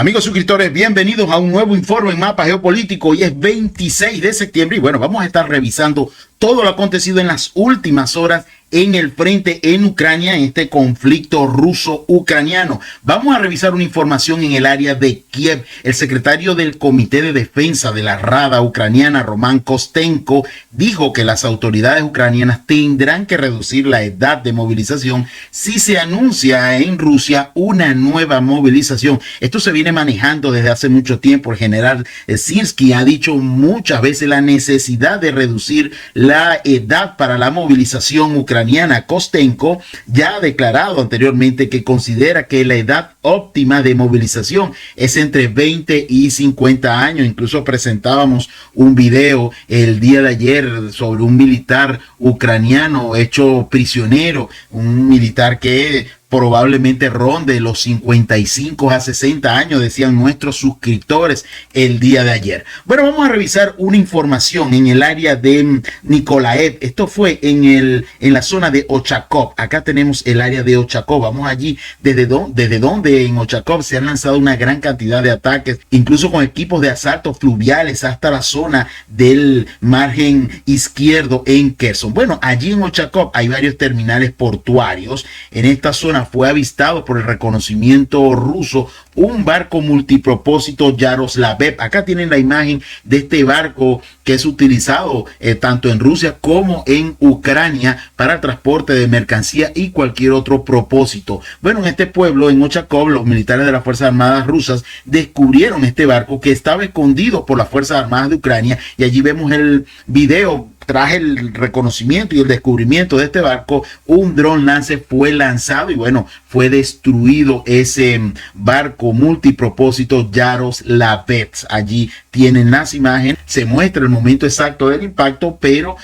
Amigos suscriptores, bienvenidos a un nuevo informe en Mapa Geopolítico. Hoy es 26 de septiembre y bueno, vamos a estar revisando todo lo acontecido en las últimas horas en el frente en Ucrania, en este conflicto ruso-ucraniano. Vamos a revisar una información en el área de Kiev. El secretario del Comité de Defensa de la Rada ucraniana, Roman Kostenko, dijo que las autoridades ucranianas tendrán que reducir la edad de movilización si se anuncia en Rusia una nueva movilización. Esto se viene manejando desde hace mucho tiempo. El general Sirski ha dicho muchas veces la necesidad de reducir la edad para la movilización ucraniana. Kostenko ya ha declarado anteriormente que considera que la edad óptima de movilización es entre 20 y 50 años. Incluso presentábamos un video el día de ayer sobre un militar ucraniano hecho prisionero, un militar que probablemente ronde los 55 a 60 años, decían nuestros suscriptores el día de ayer. Bueno, vamos a revisar una información en el área de Nikolaev. Esto fue en la zona de Ochakov. Acá tenemos el área de Ochakov. Vamos allí desde donde en Ochakov se han lanzado una gran cantidad de ataques, incluso con equipos de asalto fluviales hasta la zona del margen izquierdo en Kherson. Bueno, allí en Ochakov hay varios terminales portuarios. En esta zona fue avistado por el reconocimiento ruso un barco multipropósito Yaroslavev. Acá tienen la imagen de este barco que es utilizado tanto en Rusia como en Ucrania para el transporte de mercancía y cualquier otro propósito. Bueno, en este pueblo, en Ochakov, los militares de las Fuerzas Armadas rusas descubrieron este barco que estaba escondido por las Fuerzas Armadas de Ucrania, y allí vemos el video. Tras el reconocimiento y el descubrimiento de este barco, un dron Lance fue lanzado y bueno, fue destruido ese barco multipropósito Yaroslavev. Allí tienen las imágenes, se muestra el momento exacto del impacto, pero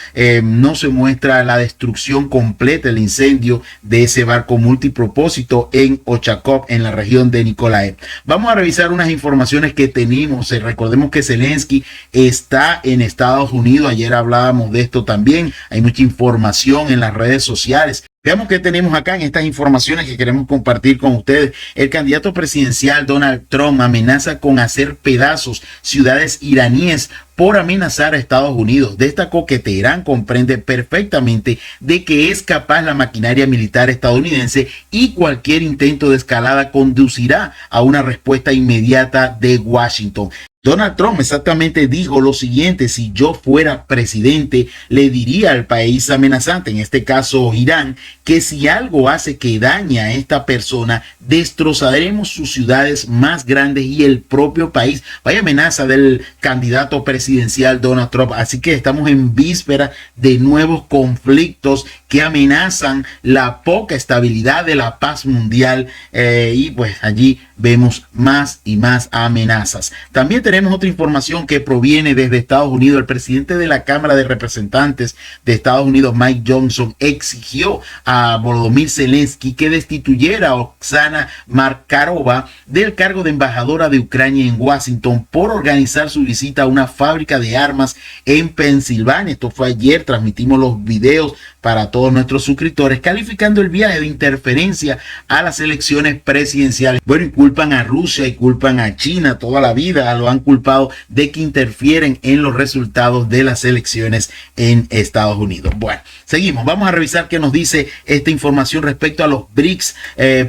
no se muestra la destrucción completa, el incendio de ese barco multipropósito en Ochakov, en la región de Nikolaev. Vamos a revisar unas informaciones que tenemos. Recordemos que Zelensky está en Estados Unidos. Ayer hablábamos de esto también. Hay mucha información en las redes sociales. Veamos qué tenemos acá en estas informaciones que queremos compartir con ustedes. El candidato presidencial Donald Trump amenaza con hacer pedazos ciudades iraníes por amenazar a Estados Unidos. Destacó que Teherán comprende perfectamente de que es capaz la maquinaria militar estadounidense y cualquier intento de escalada conducirá a una respuesta inmediata de Washington. Donald Trump exactamente dijo lo siguiente: si yo fuera presidente, le diría al país amenazante, en este caso Irán, que si algo hace que dañe a esta persona, destrozaremos sus ciudades más grandes y el propio país. Vaya amenaza del candidato presidencial Donald Trump. Así que estamos en víspera de nuevos conflictos que amenazan la poca estabilidad de la paz mundial, y pues allí vemos más y más amenazas. También tenemos otra información que proviene desde Estados Unidos. El presidente de la Cámara de Representantes de Estados Unidos, Mike Johnson, exigió a Volodymyr Zelensky que destituyera a Oksana Markarova del cargo de embajadora de Ucrania en Washington por organizar su visita a una fábrica de armas en Pensilvania. Esto fue ayer, transmitimos los videos para todos nuestros suscriptores, calificando el viaje de interferencia a las elecciones presidenciales. Bueno, y culpan a Rusia y culpan a China, toda la vida lo han culpado de que interfieren en los resultados de las elecciones en Estados Unidos. Bueno, seguimos, vamos a revisar qué nos dice esta información respecto a los BRICS.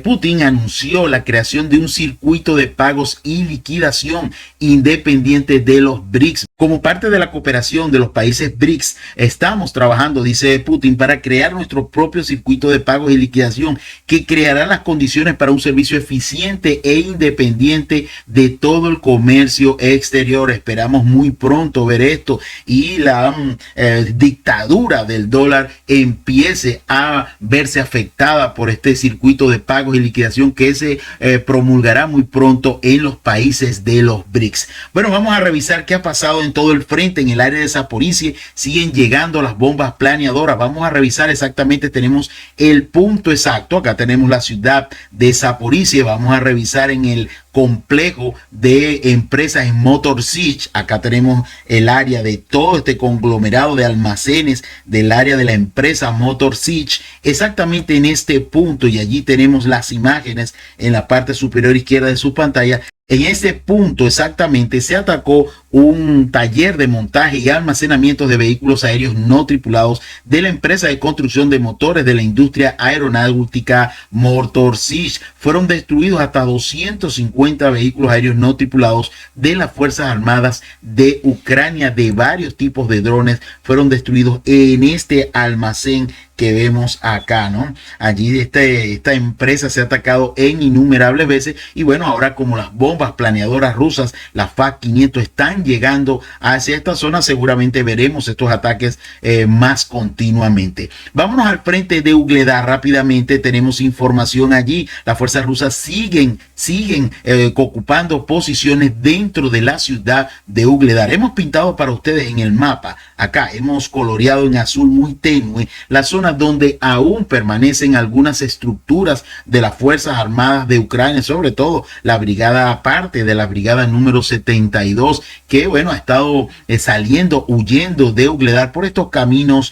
Putin anunció la creación de un circuito de pagos y liquidación independiente de los BRICS. Como parte de la cooperación de los países BRICS, estamos trabajando, dice Putin, para crear nuestro propio circuito de pagos y liquidación que creará las condiciones para un servicio eficiente e independiente de todo el comercio exterior. Esperamos muy pronto ver esto y la dictadura del dólar empiece a verse afectada por este circuito de pagos y liquidación que se promulgará muy pronto en los países de los BRICS. Bueno, vamos a revisar qué ha pasado en todo el frente. En el área de Zaporizhia siguen llegando las bombas planeadoras. Vamos a revisar exactamente, tenemos el punto exacto. Acá tenemos la ciudad de Zaporizhia. Vamos a revisar en el complejo de empresas en Motor Sich. Acá tenemos el área de todo este conglomerado de almacenes del área de la empresa Motor Sich, exactamente en este punto, y allí tenemos las imágenes en la parte superior izquierda de su pantalla En ese punto exactamente se atacó un taller de montaje y almacenamiento de vehículos aéreos no tripulados de la empresa de construcción de motores de la industria aeronáutica Motor Sich. Fueron destruidos hasta 250 vehículos aéreos no tripulados de las Fuerzas Armadas de Ucrania, de varios tipos de drones fueron destruidos en este almacén que vemos acá, ¿no? Allí esta empresa se ha atacado en innumerables veces y bueno, ahora como las bombas planeadoras rusas, las FAK-500 están llegando hacia esta zona, seguramente veremos estos ataques más continuamente. Vámonos al frente de Ugledar rápidamente, tenemos información allí, las fuerzas rusas siguen ocupando posiciones dentro de la ciudad de Ugledar. Hemos pintado para ustedes en el mapa, acá hemos coloreado en azul muy tenue la zona donde aún permanecen algunas estructuras de las Fuerzas Armadas de Ucrania, sobre todo la brigada, parte de la brigada número 72, que bueno, ha estado huyendo de Ugledar por estos caminos,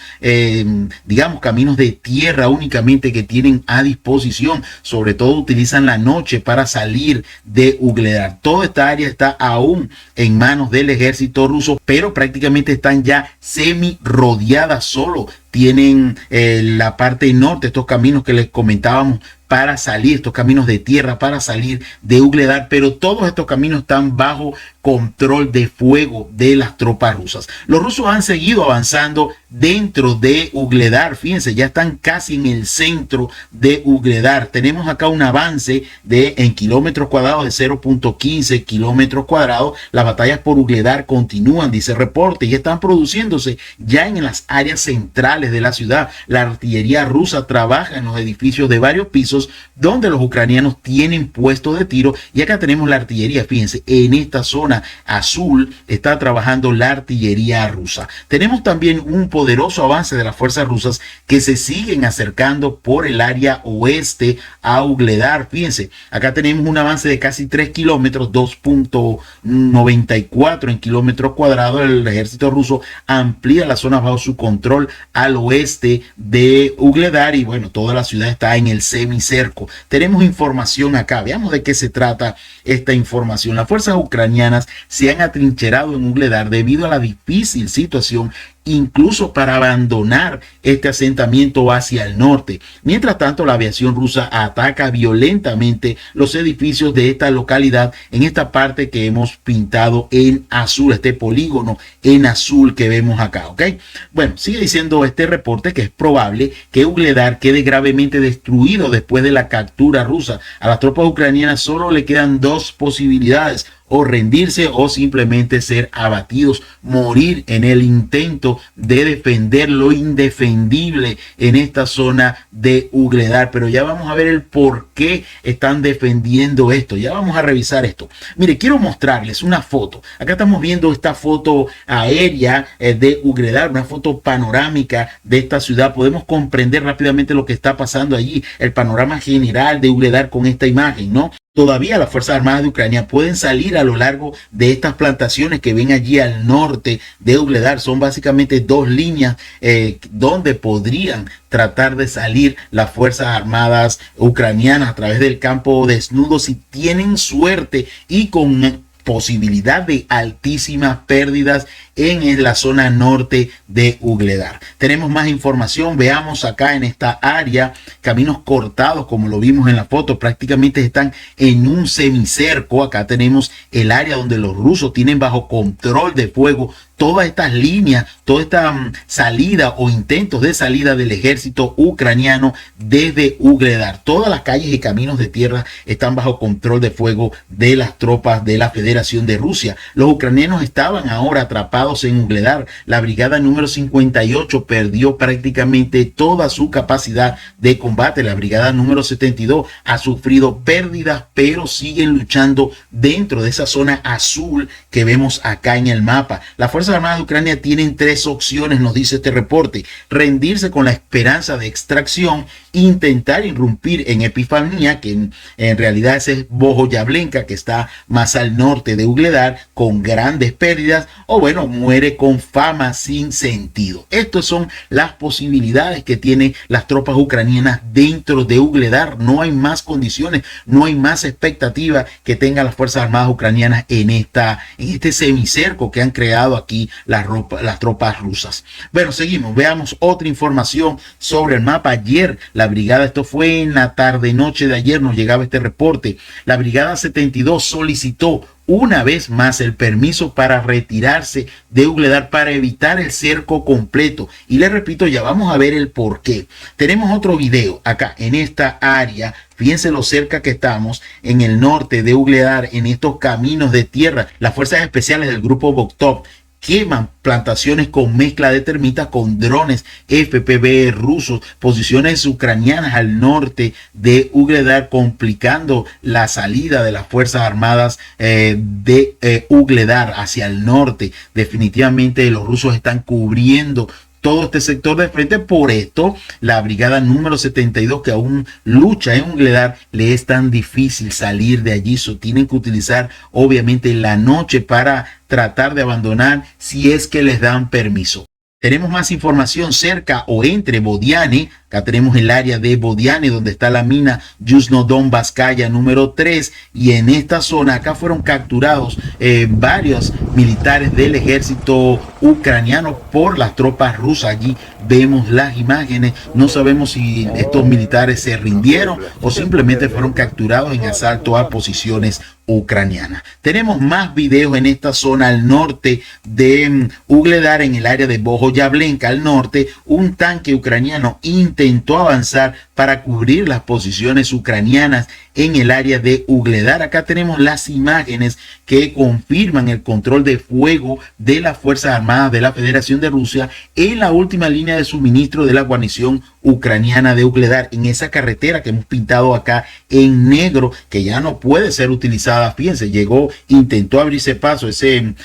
digamos caminos de tierra únicamente que tienen a disposición, sobre todo utilizan la noche para salir de Ugledar. Toda esta área está aún en manos del ejército ruso, pero prácticamente están ya semi rodeadas, solo tienen la parte norte, estos caminos que les comentábamos para salir, estos caminos de tierra para salir de Ugledar, pero todos estos caminos están bajo control de fuego de las tropas rusas. Los rusos han seguido avanzando dentro de Ugledar, fíjense, ya están casi en el centro de Ugledar. Tenemos acá un avance en kilómetros cuadrados de 0.15 kilómetros cuadrados. Las batallas por Ugledar continúan, dice el reporte, y están produciéndose ya en las áreas centrales de la ciudad. La artillería rusa trabaja en los edificios de varios pisos donde los ucranianos tienen puestos de tiro, y acá tenemos la artillería. Fíjense, en esta zona azul está trabajando la artillería rusa. Tenemos también un poderoso avance de las fuerzas rusas que se siguen acercando por el área oeste a Ugledar. Fíjense, acá tenemos un avance de casi 3 kilómetros, 2.94 en kilómetros cuadrados. El ejército ruso amplía las zonas bajo su control al oeste de Ugledar y bueno, toda la ciudad está en el semicerco. Tenemos información acá, veamos de qué se trata esta información. Las fuerzas ucranianas se han atrincherado en Ugledar debido a la difícil situación, incluso para abandonar este asentamiento hacia el norte. Mientras tanto, la aviación rusa ataca violentamente los edificios de esta localidad en esta parte que hemos pintado en azul, este polígono en azul que vemos acá, ¿ok? Bueno, sigue diciendo este reporte que es probable que Ugledar quede gravemente destruido después de la captura rusa. A las tropas ucranianas solo le quedan dos posibilidades: o rendirse o simplemente ser abatidos, morir en el intento de defender lo indefendible en esta zona de Ugledar. Pero ya vamos a ver el por qué están defendiendo esto, ya vamos a revisar esto. Mire, quiero mostrarles una foto. Acá estamos viendo esta foto aérea de Ugledar, una foto panorámica de esta ciudad. Podemos comprender rápidamente lo que está pasando allí, el panorama general de Ugledar con esta imagen, ¿no? Todavía las Fuerzas Armadas de Ucrania pueden salir a lo largo de estas plantaciones que ven allí al norte de Ugledar. Son básicamente dos líneas donde podrían tratar de salir las Fuerzas Armadas ucranianas a través del campo desnudo si tienen suerte y con posibilidad de altísimas pérdidas en la zona norte de Ugledar. Tenemos más información, veamos acá en esta área, caminos cortados como lo vimos en la foto, prácticamente están en un semicerco. Acá tenemos el área donde los rusos tienen bajo control de fuego todas estas líneas, toda esta salida o intentos de salida del ejército ucraniano desde Ugledar. Todas las calles y caminos de tierra están bajo control de fuego de las tropas de la Federación de Rusia. Los ucranianos estaban ahora atrapados en Ugledar. La brigada número 58 perdió prácticamente toda su capacidad de combate. La brigada número 72 ha sufrido pérdidas, pero siguen luchando dentro de esa zona azul que vemos acá en el mapa. Las Fuerzas Armadas de Ucrania tienen tres opciones, nos dice este reporte: rendirse con la esperanza de extracción, intentar irrumpir en Epifanía, que en realidad ese es Bohoyavlenka, que está más al norte de Ugledar, con grandes pérdidas, o bueno, muere con fama sin sentido. Estas son las posibilidades que tienen las tropas ucranianas dentro de Ugledar. No hay más condiciones, no hay más expectativa que tengan las Fuerzas Armadas ucranianas en este semicerco que han creado aquí las tropas rusas. Bueno, seguimos, veamos otra información sobre el mapa. Ayer la brigada, esto fue en la tarde noche de ayer, nos llegaba este reporte. La brigada 72 solicitó una vez más el permiso para retirarse de Ugledar para evitar el cerco completo. Y les repito, ya vamos a ver el por qué. Tenemos otro video acá en esta área. Fíjense lo cerca que estamos en el norte de Ugledar, en estos caminos de tierra. Las fuerzas especiales del grupo Voktov queman plantaciones con mezcla de termitas con drones FPV rusos, posiciones ucranianas al norte de Ugledar, complicando la salida de las Fuerzas Armadas de Ugledar hacia el norte. Definitivamente los rusos están cubriendo todo este sector de frente. Por esto, la brigada número 72, que aún lucha en Ugledar, le es tan difícil salir de allí. Tienen que utilizar, obviamente, la noche para tratar de abandonar si es que les dan permiso. Tenemos más información cerca o entre Bodiane. Acá tenemos el área de Bodiane, donde está la mina Yuzhnodon-Baskaya número 3. Y en esta zona, acá fueron capturados varios militares del ejército ucraniano por las tropas rusas. Allí vemos las imágenes. No sabemos si estos militares se rindieron o simplemente fueron capturados en asalto a posiciones ucranianas. Tenemos más videos en esta zona al norte de Ugledar, en el área de Bohoyavlenka al norte. Un tanque ucraniano intentó avanzar para cubrir las posiciones ucranianas en el área de Ugledar. Acá tenemos las imágenes que confirman el control de fuego de las Fuerzas Armadas de la Federación de Rusia en la última línea de suministro de la guarnición ucraniana de Ugledar, en esa carretera que hemos pintado acá en negro, que ya no puede ser utilizada. Fíjense, intentó abrirse paso ese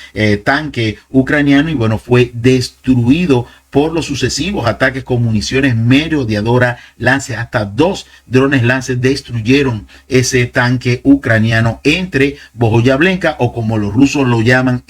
tanque ucraniano y bueno, fue destruido por los sucesivos ataques con municiones merodeadora Lancet. Hasta 2 drones Lancet destruyeron ese tanque ucraniano entre Bohoyavlenka, o como los rusos lo llaman,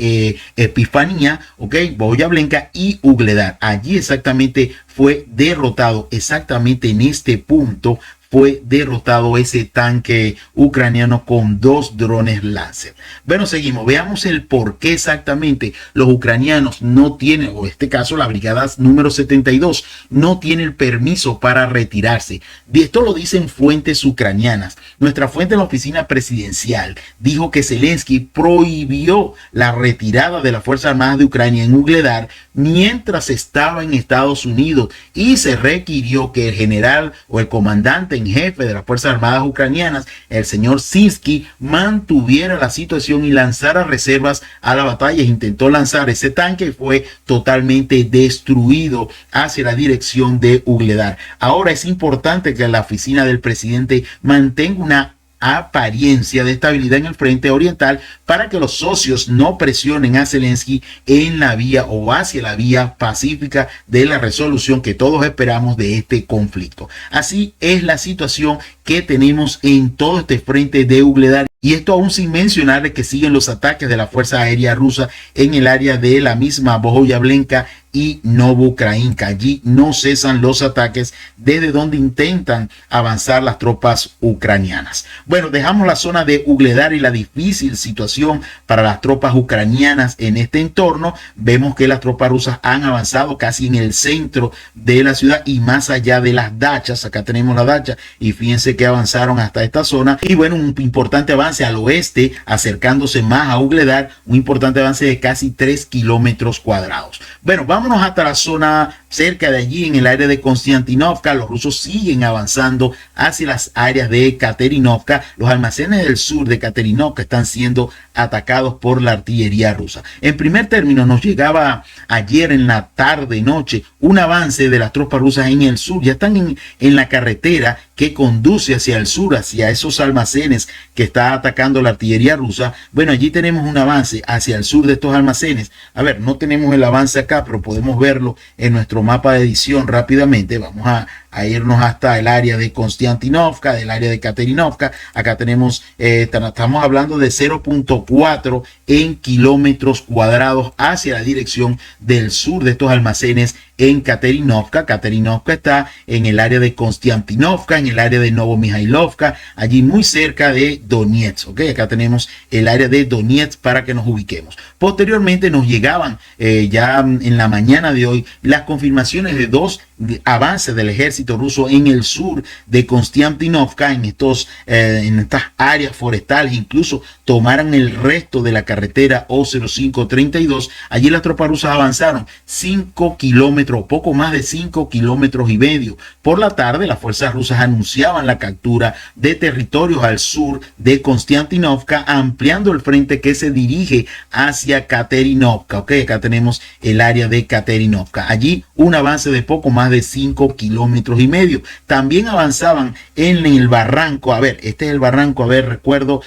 Epifania, Bohoyavlenka y Ugledar. Allí exactamente fue derrotado, exactamente en este punto fue derrotado ese tanque ucraniano con 2 drones Lancet. Bueno, seguimos. Veamos el por qué exactamente los ucranianos no tienen, o en este caso la brigada número 72, no tiene el permiso para retirarse. De esto lo dicen fuentes ucranianas. Nuestra fuente en la oficina presidencial dijo que Zelensky prohibió la retirada de las Fuerzas Armadas de Ucrania en Ugledar mientras estaba en Estados Unidos, y se requirió que el general o el comandante en jefe de las Fuerzas Armadas ucranianas, el señor Sinsky, mantuviera la situación y lanzara reservas a la batalla. Intentó lanzar ese tanque y fue totalmente destruido hacia la dirección de Ugledar. Ahora es importante que la oficina del presidente mantenga una apariencia de estabilidad en el frente oriental para que los socios no presionen a Zelensky en la vía o hacia la vía pacífica de la resolución que todos esperamos de este conflicto. Así es la situación que tenemos en todo este frente de Ugledar. Y esto aún sin mencionar que siguen los ataques de la Fuerza Aérea Rusa en el área de la misma Bohoyavlenka y Novokrayinka. Allí no cesan los ataques desde donde intentan avanzar las tropas ucranianas. Bueno, dejamos la zona de Ugledar y la difícil situación para las tropas ucranianas en este entorno. Vemos que las tropas rusas han avanzado casi en el centro de la ciudad y más allá de las dachas. Acá tenemos la dacha y fíjense que avanzaron hasta esta zona. Y bueno, un importante avance al oeste, acercándose más a Ugledar, un importante avance de casi 3 kilómetros cuadrados. Bueno, vámonos hasta la zona cerca de allí, en el área de Konstantinovka. Los rusos siguen avanzando hacia las áreas de Katerinovka. Los almacenes del sur de Katerinovka están siendo atacados por la artillería rusa. En primer término, nos llegaba ayer en la tarde noche un avance de las tropas rusas en el sur. Ya están en la carretera que conduce hacia el sur, hacia esos almacenes que está atacando la artillería rusa. Bueno, allí tenemos un avance hacia el sur de estos almacenes. A ver, no tenemos el avance acá, pero podemos verlo en nuestro mapa de edición rápidamente. Vamos a irnos hasta el área de Konstantinovka, del área de Katerinovka. Acá tenemos, estamos hablando de 0.4 en kilómetros cuadrados hacia la dirección del sur de estos almacenes en Katerinovka. Katerinovka está en el área de Konstantinovka, en el área de Novomihailovka, allí muy cerca de Donetsk. ¿Ok? Acá tenemos el área de Donetsk para que nos ubiquemos. Posteriormente nos llegaban ya en la mañana de hoy las confirmaciones de dos avances del ejército ruso en el sur de Konstantinovka, en estas áreas forestales. Incluso tomaron el resto de la carretera O0532. Allí las tropas rusas avanzaron 5 kilómetros, poco más de 5 kilómetros y medio. Por la tarde, las fuerzas rusas anunciaban la captura de territorios al sur de Konstantinovka, ampliando el frente que se dirige hacia Katerinovka. Ok, acá tenemos el área de Katerinovka. Allí un avance de poco más de 5 kilómetros y medio. También avanzaban en el barranco. A ver, este es el barranco, a ver, recuerdo,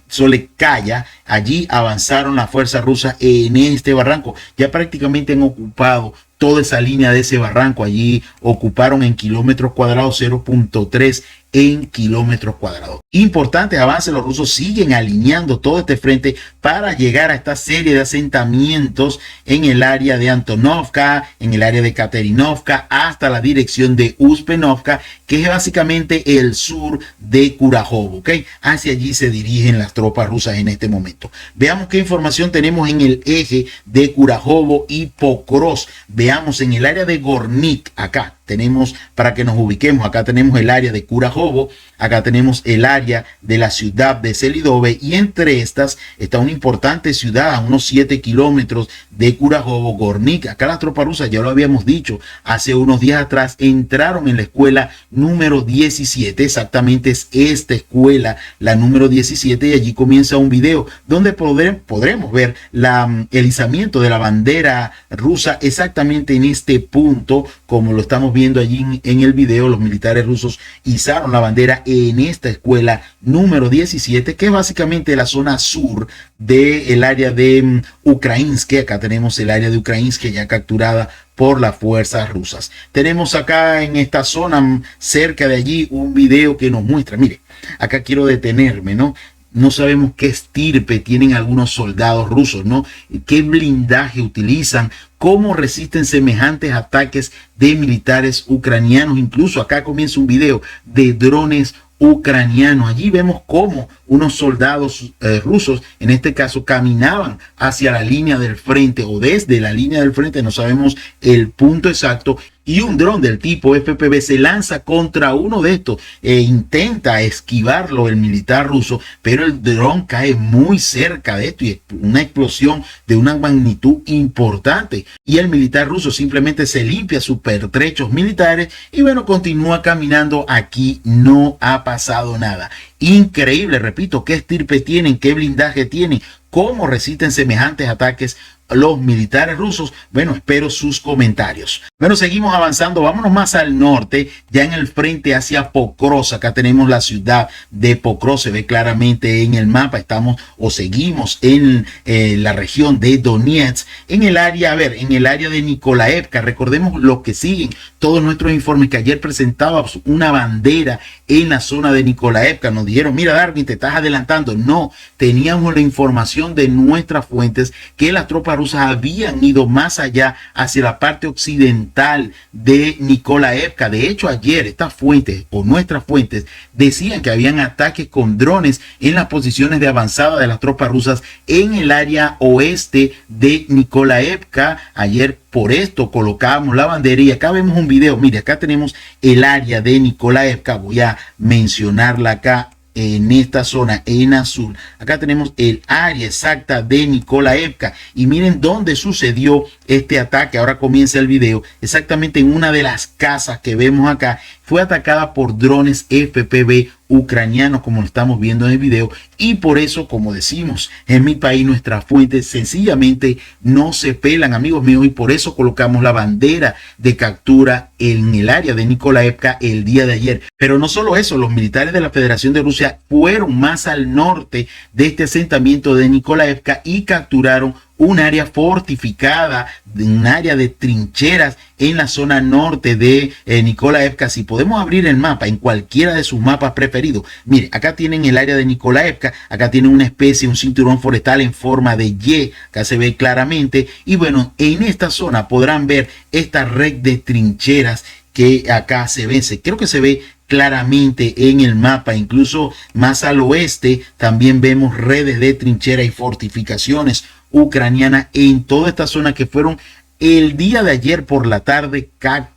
Solekaya. Allí avanzaron las fuerzas rusas en este barranco. Ya prácticamente han ocupado toda esa línea de ese barranco. Allí ocuparon en kilómetros cuadrados 0.3 en kilómetros cuadrados. Importantes avances, los rusos siguen alineando todo este frente para llegar a esta serie de asentamientos en el área de Antonovka, en el área de Katerinovka, hasta la dirección de Uspenovka, que es básicamente el sur de Kurajovo. ¿Ok? Hacia allí se dirigen las tropas rusas en este momento. Veamos qué información tenemos en el eje de Kurajovo y Pokrovsk. Veamos en el área de Gornik, acá tenemos, para que nos ubiquemos, acá tenemos el área de Kurajovo, acá tenemos el área de la ciudad de Selidove, y entre estas está una importante ciudad a unos 7 kilómetros de Kurajovo, Gornik. Acá las tropas rusas, ya lo habíamos dicho hace unos días atrás, entraron en la escuela número 17, exactamente es esta escuela, la número 17, y allí comienza un video donde podremos ver el izamiento de la bandera rusa exactamente en este punto, como lo estamos viendo allí en el video. Los militares rusos izaron la bandera en esta escuela número 17, que es básicamente la zona sur del área de Ukrainsk. Acá tenemos el área de Ukrainsk ya capturada por las fuerzas rusas. Tenemos acá en esta zona cerca de allí un video que nos muestra, mire, acá quiero detenerme, ¿no? No sabemos qué estirpe tienen algunos soldados rusos, ¿no? ¿Qué blindaje utilizan? ¿Cómo resisten semejantes ataques de militares ucranianos? Incluso acá comienza un video de drones ucranianos. Allí vemos cómo unos soldados rusos, en este caso, caminaban hacia la línea del frente o desde la línea del frente, no sabemos el punto exacto, y un dron del tipo FPV se lanza contra uno de estos e intenta esquivarlo el militar ruso, pero el dron cae muy cerca de esto y una explosión de una magnitud importante, y el militar ruso simplemente se limpia sus pertrechos militares y bueno, continúa caminando. Aquí no ha pasado nada. Increíble, repito, qué estirpe tienen, qué blindaje tienen, cómo resisten semejantes ataques los militares rusos. Bueno, espero sus comentarios. Bueno, seguimos avanzando, vámonos más al norte, ya en el frente hacia Pokrovsk. Acá tenemos la ciudad de Pokrovsk, se ve claramente en el mapa. Estamos o seguimos en la región de Donetsk, en el área, en el área de Nikolaevka. Recordemos lo que siguen todos nuestros informes, que ayer presentábamos una bandera en la zona de Nikolaevka. Nos dijeron, mira Darwin, te estás adelantando. No, teníamos la información de nuestras fuentes que las tropas rusas habían ido más allá hacia la parte occidental de Nikolaevka. De hecho, ayer estas fuentes o nuestras fuentes decían que habían ataques con drones en las posiciones de avanzada de las tropas rusas en el área oeste de Nikolaevka. Ayer por esto colocábamos la bandera y acá vemos un video. Mire, acá tenemos el área de Nikolaevka. Voy a mencionarla acá en esta zona en azul. Acá tenemos el área exacta de Nikolaevka y miren dónde sucedió este ataque. Ahora comienza el video. Exactamente en una de las casas que vemos acá fue atacada por drones FPV ucranianos, como lo estamos viendo en el video, y por eso, como decimos en mi país, nuestras fuentes sencillamente no se pelan, amigos míos, y por eso colocamos la bandera de captura en el área de Nikolaevka el día de ayer. Pero no solo eso, los militares de la Federación de Rusia fueron más al norte de este asentamiento de Nikolaevka y capturaron un área fortificada, un área de trincheras en la zona norte de Nikolaevka. Si podemos abrir el mapa en cualquiera de sus mapas preferidos, mire, acá tienen el área de Nikolaevka, acá tienen una especie, un cinturón forestal en forma de Y, acá se ve claramente, y bueno, en esta zona podrán ver esta red de trincheras que acá se ve, creo que se ve claramente en el mapa. Incluso más al oeste también vemos redes de trinchera y fortificaciones ucranianas en toda esta zona que fueron el día de ayer por la tarde capturadas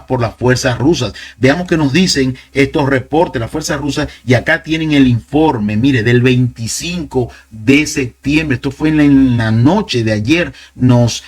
por las fuerzas rusas. Veamos qué nos dicen estos reportes, las fuerzas rusas, y acá tienen el informe, mire, del 25 de septiembre, esto fue en la noche de ayer, nos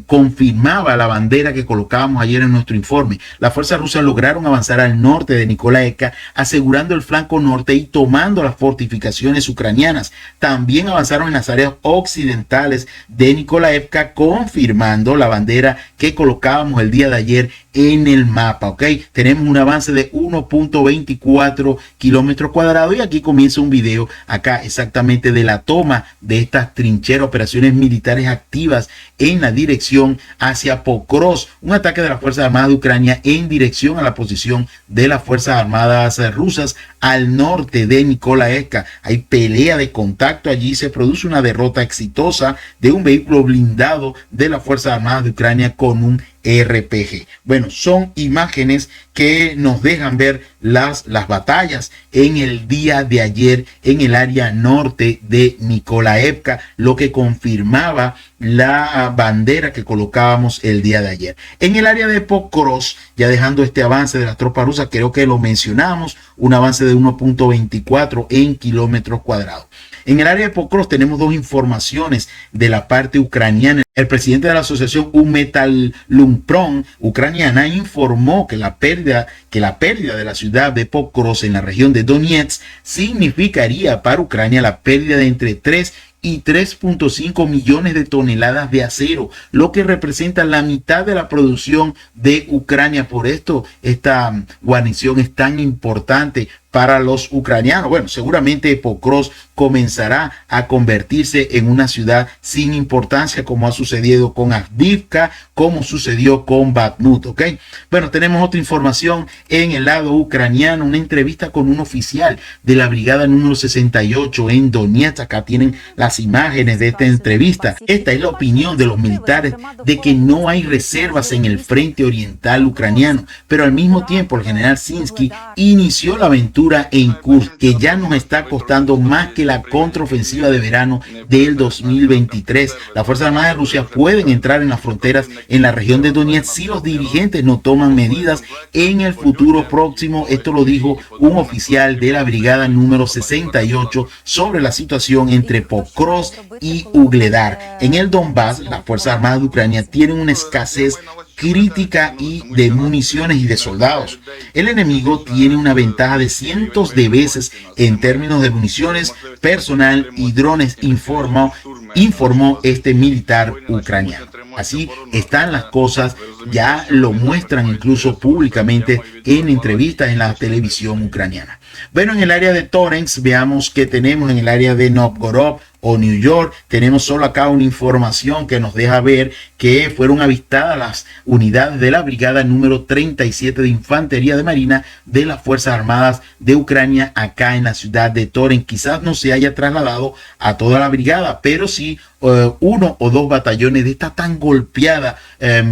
confirmaba la bandera que colocábamos ayer en nuestro informe. Las fuerzas rusas lograron avanzar al norte de Nikolaevka, asegurando el flanco norte y tomando las fortificaciones ucranianas. También avanzaron en las áreas occidentales de Nikolaevka, confirmando la bandera que colocábamos el día de ayer en el mapa. Ok, tenemos un avance de 1.24 kilómetros cuadrados, y aquí comienza un video acá exactamente de la toma de estas trincheras, operaciones militares activas en la dirección hacia Pokrovsk, un ataque de las Fuerzas Armadas de Ucrania en dirección a la posición de las Fuerzas Armadas rusas al norte de Nikolaevka. Hay pelea de contacto allí, se produce una derrota exitosa de un vehículo blindado de las Fuerzas Armadas de Ucrania con un RPG. Bueno, son imágenes que nos dejan ver las batallas en el día de ayer en el área norte de Nikolaevka, lo que confirmaba la bandera que colocábamos el día de ayer. En el área de Pokrovsk, ya dejando este avance de las tropas rusas, creo que lo mencionamos, un avance de 1.24 en kilómetros cuadrados. En el área de Pokrovsk tenemos dos informaciones de la parte ucraniana. El presidente de la asociación Umetallumpron ucraniana informó que la pérdida de la ciudad de Pokrovsk en la región de Donetsk significaría para Ucrania la pérdida de entre 3 y 3.5 millones de toneladas de acero, lo que representa la mitad de la producción de Ucrania. Por esto esta guarnición es tan importante para los ucranianos. Bueno, seguramente Pokrovsk comenzará a convertirse en una ciudad sin importancia, como ha sucedido con Avdiivka, como sucedió con Bakhmut. ¿Ok? Bueno, tenemos otra información en el lado ucraniano, una entrevista con un oficial de la brigada número 68 en Donetsk. Acá tienen las imágenes de esta entrevista. Esta es la opinión de los militares de que no hay reservas en el frente oriental ucraniano, pero al mismo tiempo el general Sinsky inició la aventura en Kursk, que ya nos está costando más que la contraofensiva de verano del 2023. Las Fuerzas Armadas de Rusia pueden entrar en las fronteras en la región de Donetsk si los dirigentes no toman medidas en el futuro próximo. Esto lo dijo un oficial de la brigada número 68 sobre la situación entre Pokrovsk y Ugledar. En el Donbass, las Fuerzas Armadas de Ucrania tienen una escasez crítica y de municiones y de soldados. El enemigo tiene una ventaja de cientos de veces en términos de municiones, personal y drones, informó este militar ucraniano. Así están las cosas, ya lo muestran incluso públicamente en entrevistas en la televisión ucraniana. Bueno, en el área de Torrens, veamos qué tenemos en el área de Novgorod o New York. Tenemos solo acá una información que nos deja ver que fueron avistadas las unidades de la brigada número 37 de Infantería de Marina de las Fuerzas Armadas de Ucrania acá en la ciudad de Torrens. Quizás no se haya trasladado a toda la brigada, pero sí uno o dos batallones de esta tan golpeada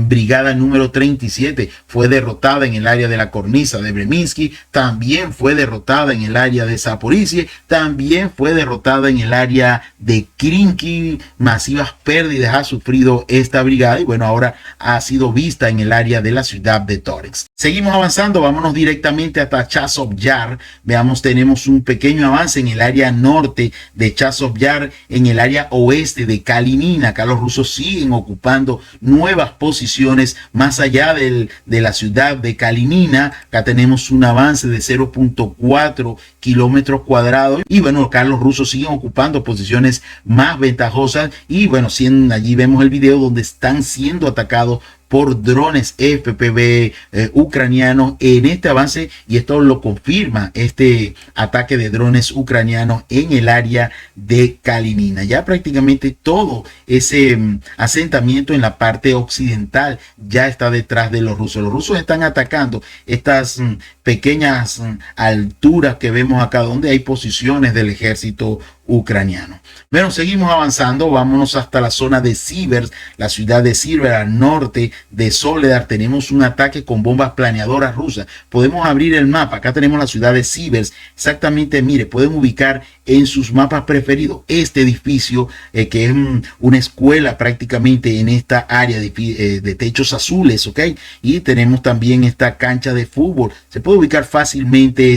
brigada número 37 fue derrotada en el área de la cornisa de Breminsky, también fue derrotada en el área de Zaporizhia, también fue derrotada en el área de Krinky. Masivas pérdidas ha sufrido esta brigada y bueno, ahora ha sido vista en el área de la ciudad de Torrens. Seguimos avanzando, vámonos directamente hasta Chazov Yar. Veamos, tenemos un pequeño avance en el área norte de Chazov Yar, en el área oeste de Kalinina. Acá los rusos siguen ocupando nuevas posiciones más allá de la ciudad de Kalinina. Acá tenemos un avance de 0.4 kilómetros cuadrados y bueno, acá los rusos siguen ocupando posiciones más ventajosas y bueno, allí vemos el video donde están siendo atacados por drones FPV ucranianos en este avance, y esto lo confirma este ataque de drones ucranianos en el área de Kalinina. Ya prácticamente todo ese asentamiento en la parte occidental ya está detrás de los rusos. Los rusos están atacando estas pequeñas alturas que vemos acá donde hay posiciones del ejército ucraniano. Bueno, seguimos avanzando, vámonos hasta la zona de Sivers, la ciudad de Sivers al norte de Soledar. Tenemos un ataque con bombas planeadoras rusas. Podemos abrir el mapa, acá tenemos la ciudad de Sivers, exactamente, mire, pueden ubicar en sus mapas preferidos este edificio que es una escuela prácticamente en esta área de techos azules, ok, y tenemos también esta cancha de fútbol. Se puede ubicar fácilmente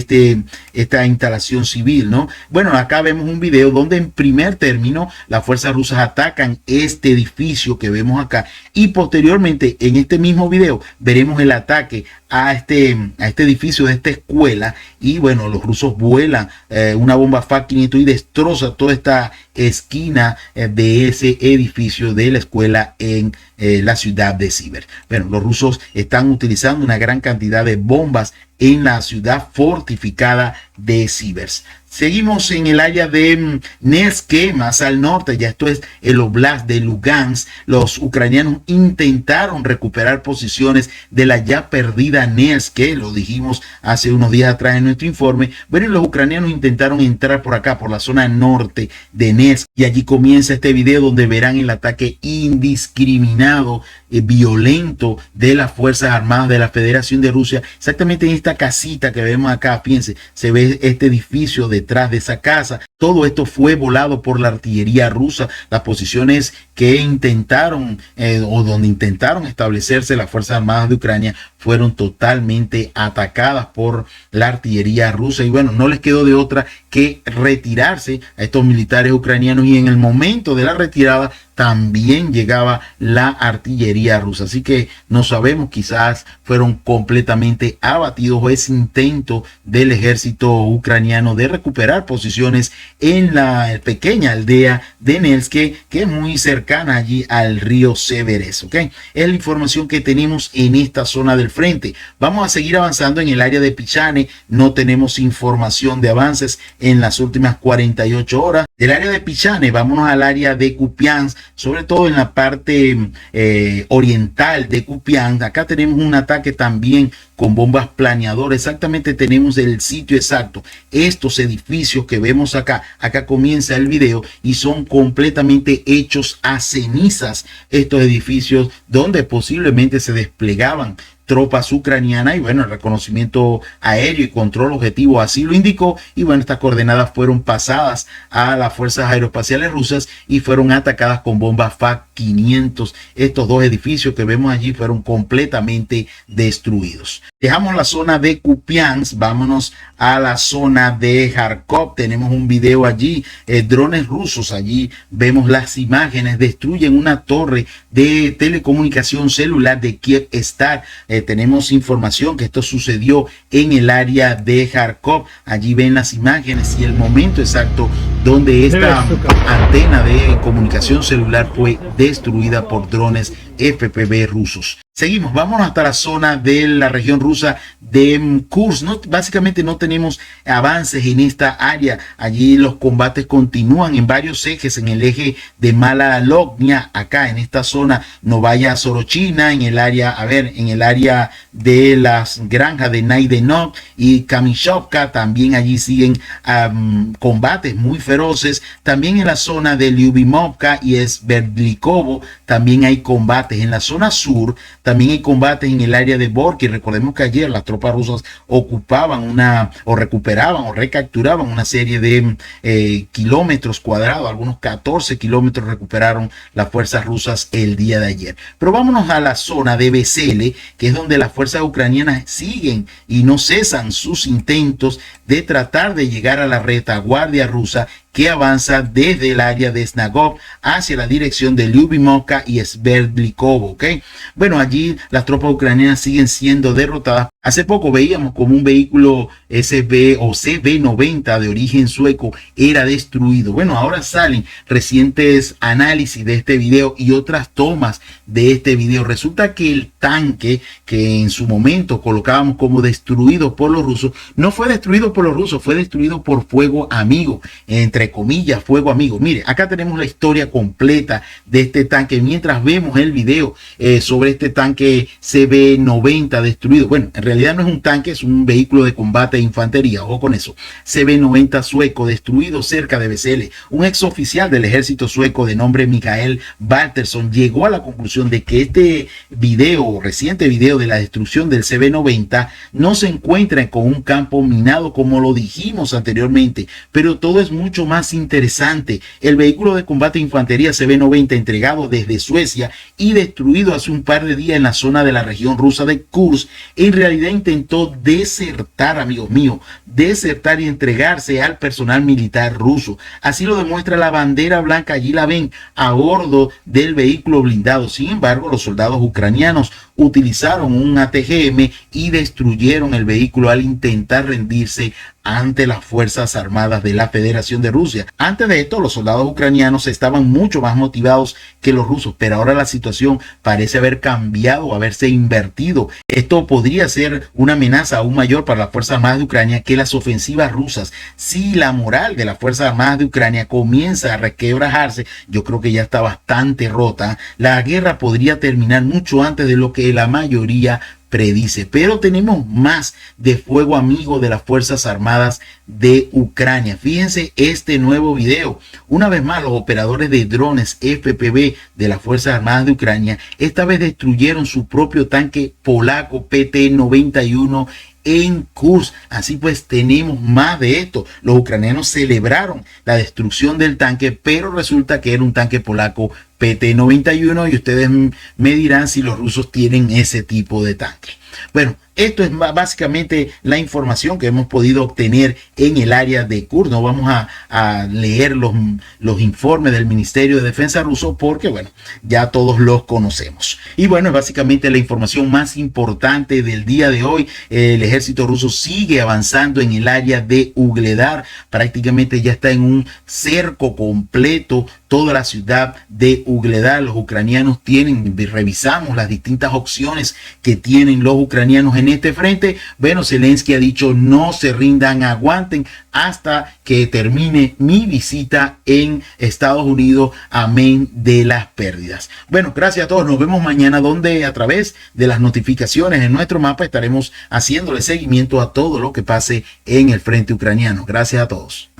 esta instalación civil, ¿no? Bueno, acá vemos un video donde en primer término las fuerzas rusas atacan este edificio que vemos acá, y posteriormente en este mismo video veremos el ataque a este edificio de esta escuela, y bueno, los rusos vuelan una bomba FAK-500 y destroza toda esta esquina de ese edificio de la escuela en la ciudad de Sivers. Bueno, los rusos están utilizando una gran cantidad de bombas en la ciudad fortificada de Sivers. Seguimos en el área de Nevsky, más al norte, ya esto es el Oblast de Lugansk. Los ucranianos intentaron recuperar posiciones de la ya perdida Nevsky, lo dijimos hace unos días atrás en nuestro informe. Bueno, los ucranianos intentaron entrar por acá, por la zona norte de Nevsky, y allí comienza este video donde verán el ataque indiscriminado, violento de las Fuerzas Armadas de la Federación de Rusia, exactamente en esta casita que vemos acá. Fíjense, se ve este edificio detrás de esa casa. Todo esto fue volado por la artillería rusa. Las posiciones que intentaron o donde intentaron establecerse las Fuerzas Armadas de Ucrania fueron totalmente atacadas por la artillería rusa, y bueno, no les quedó de otra que retirarse a estos militares ucranianos, y en el momento de la retirada también llegaba la artillería rusa. Así que no sabemos, quizás fueron completamente abatidos, o ese intento del ejército ucraniano de recuperar posiciones en la pequeña aldea de Nevsky, que es muy cercana allí al río Severes, ¿ok? Es la información que tenemos en esta zona del frente. Vamos a seguir avanzando en el área de Pichane. No tenemos información de avances en las últimas 48 horas. Del área de Pichane, vámonos al área de Kupiansk, sobre todo en la parte oriental de Kupiansk. Acá tenemos un ataque también con bombas planeadoras. Exactamente tenemos el sitio exacto. Estos edificios que vemos acá, acá comienza el video, y son completamente hechos a cenizas estos edificios donde posiblemente se desplegaban tropas ucranianas, y bueno, el reconocimiento aéreo y control objetivo así lo indicó, y bueno, estas coordenadas fueron pasadas a las fuerzas aeroespaciales rusas y fueron atacadas con bombas FAK-500. Estos dos edificios que vemos allí fueron completamente destruidos. Dejamos la zona de Kupiansk, vámonos a la zona de Kharkov. Tenemos un video allí, drones rusos, allí vemos las imágenes, destruyen una torre de telecomunicación celular de Kyivstar. Tenemos información que esto sucedió en el área de Kharkov. Allí ven las imágenes y el momento exacto donde esta antena de comunicación celular fue destruida por drones FPV rusos. Seguimos, vamos hasta la zona de la región rusa de Kursk. Básicamente no tenemos avances en esta área. Allí los combates continúan en varios ejes, en el eje de Mala Lognia, acá en esta zona Novaya Sorochina, en el área, en el área de las granjas de Naidenov y Kamishovka, también allí siguen combates muy feroces. También en la zona de Lyubimovka y Sverdlikovo también hay combates. En la zona sur también hay combates en el área de Borky. Recordemos que ayer las tropas rusas ocupaban recuperaban o recapturaban una serie de kilómetros cuadrados, algunos 14 kilómetros recuperaron las fuerzas rusas el día de ayer. Pero vámonos a la zona de Vesele, que es donde las fuerzas ucranianas siguen y no cesan sus intentos de tratar de llegar a la retaguardia rusa que avanza desde el área de Snagov hacia la dirección de Lyubimovka y Sverdlikovo, ¿ok? Bueno, allí las tropas ucranianas siguen siendo derrotadas. Hace poco veíamos como un vehículo SB o CB90 de origen sueco era destruido. Bueno, ahora salen recientes análisis de este video y otras tomas de este video. Resulta que el tanque que en su momento colocábamos como destruido por los rusos, no fue destruido por los rusos, fue destruido por fuego amigo, entre comillas, fuego amigo. Mire, acá tenemos la historia completa de este tanque mientras vemos el video sobre este tanque CB90 destruido. Bueno, en realidad no es un tanque, es un vehículo de combate de infantería, ojo con eso. CB90 sueco destruido cerca de Besele. Un ex oficial del ejército sueco de nombre Mikael Waltersson llegó a la conclusión de que este video, reciente video de la destrucción del CB90 no se encuentra con un campo minado como lo dijimos anteriormente, pero todo es mucho más interesante. El vehículo de combate de infantería CB90 entregado desde Suecia y destruido hace un par de días en la zona de la región rusa de Kursk, en realidad intentó desertar, amigos míos, desertar y entregarse al personal militar ruso. Así lo demuestra la bandera blanca, allí la ven a bordo del vehículo blindado. Sin embargo, los soldados ucranianos utilizaron un ATGM y destruyeron el vehículo al intentar rendirse ante las Fuerzas Armadas de la Federación de Rusia. Antes de esto, los soldados ucranianos estaban mucho más motivados que los rusos, pero ahora la situación parece haber cambiado, haberse invertido. Esto podría ser una amenaza aún mayor para las Fuerzas Armadas de Ucrania que las ofensivas rusas. Si la moral de las Fuerzas Armadas de Ucrania comienza a requebrajarse, yo creo que ya está bastante rota, la guerra podría terminar mucho antes de lo que la mayoría predice. Pero tenemos más de fuego amigo de las Fuerzas Armadas de Ucrania. Fíjense este nuevo video. Una vez más, los operadores de drones FPV de las Fuerzas Armadas de Ucrania esta vez destruyeron su propio tanque polaco PT-91 en Kursk. Así pues, tenemos más de esto. Los ucranianos celebraron la destrucción del tanque, pero resulta que era un tanque polaco PT-91 y ustedes me dirán si los rusos tienen ese tipo de tanque. Bueno, esto es básicamente la información que hemos podido obtener en el área de Kursk. No vamos a leer los informes del Ministerio de Defensa ruso porque, bueno, ya todos los conocemos. Y bueno, es básicamente la información más importante del día de hoy. El ejército ruso sigue avanzando en el área de Ugledar. Prácticamente ya está en un cerco completo toda la ciudad de Ugledar. Los ucranianos revisamos las distintas opciones que tienen los ucranianos en este frente. Bueno, Zelensky ha dicho no se rindan, aguanten hasta que termine mi visita en Estados Unidos, amén de las pérdidas. Bueno, gracias a todos, nos vemos mañana donde a través de las notificaciones en nuestro mapa estaremos haciéndole seguimiento a todo lo que pase en el frente ucraniano. Gracias a todos.